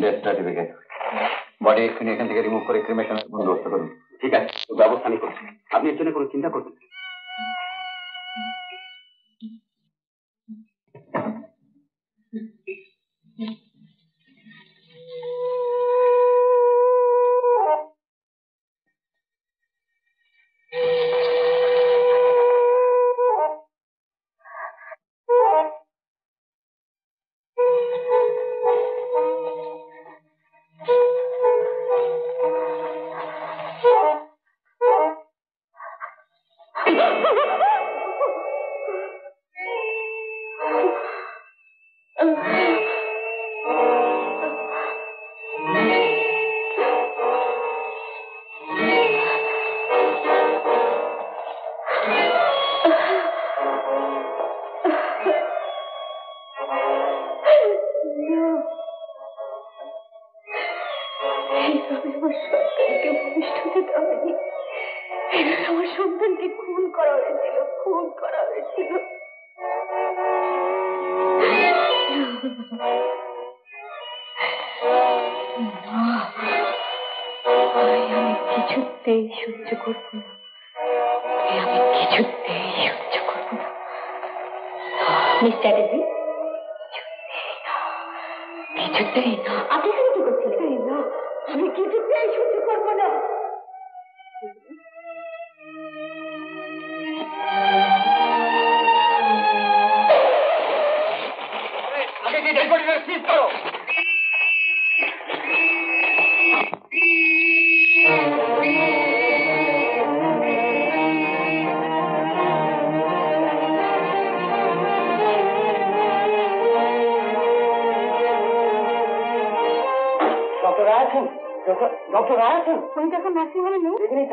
Death certificate. Body এক্ষুনি এখান থেকে রিমুভ করে ক্রিমেশনের বন্দোবস্ত করুন। ঠিক আছে, ব্যবস্থা আমি করছি, আপনি এর জন্য কোনো চিন্তা করবেন।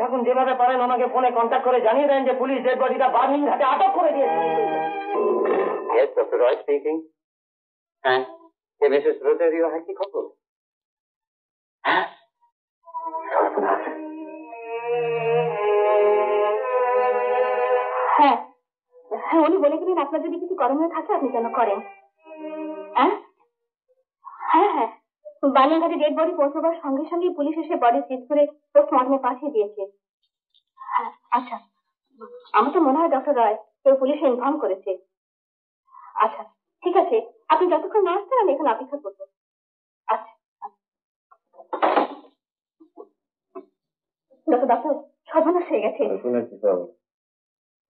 থাকুন, যেভাবে পারেন আমাকে ফোনে কন্ট্যাক্ট করে জানিয়ে দেন যে পুলিশ ডেড বডিটা বার্মিংহামে আটক করে দিয়েছে। Yes, Dr. Roy speaking. হ্যাঁ, কে মিসেস রোজারিও হয় কি খবর? হ্যাঁ, হ্যাঁ হ্যাঁ, উনি বলে গেলেন আপনার যদি কিছু করণীয় থাকে আপনি যেন করেন। হ্যাঁ হ্যাঁ, বার্মিংহামে ডেড বডি পৌঁছাবার সঙ্গে সঙ্গে পুলিশ এসে বডি সিজ করে পোস্টমর্টমে পাঠিয়ে দিয়েছে। হ্যাঁ আচ্ছা, আমার তো মনে হয় ডক্টর রয় কেউ পুলিশে ইনফর্ম করেছে। আচ্ছা ঠিক আছে, আপনি যতক্ষণ না আসছেন আমি এখানে অপেক্ষা করবো। আচ্ছা ডক্টর সর্বনাশ হয়ে গেছে। শুনেছি তো।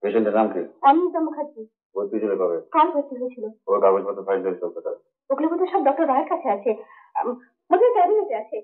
পেশেন্টের নাম কি? অনিন্দিতা মুখার্জি। ভর্তি ছিল কবে? কাল ভর্তি হয়েছিল। ওর কাগজপত্র ফাইল করে চলতে হবে। ওগুলো বোধহয় সব ডক্টর রায়ের কাছে আছে, বোধহয় ক্যাবিনেটে আছে।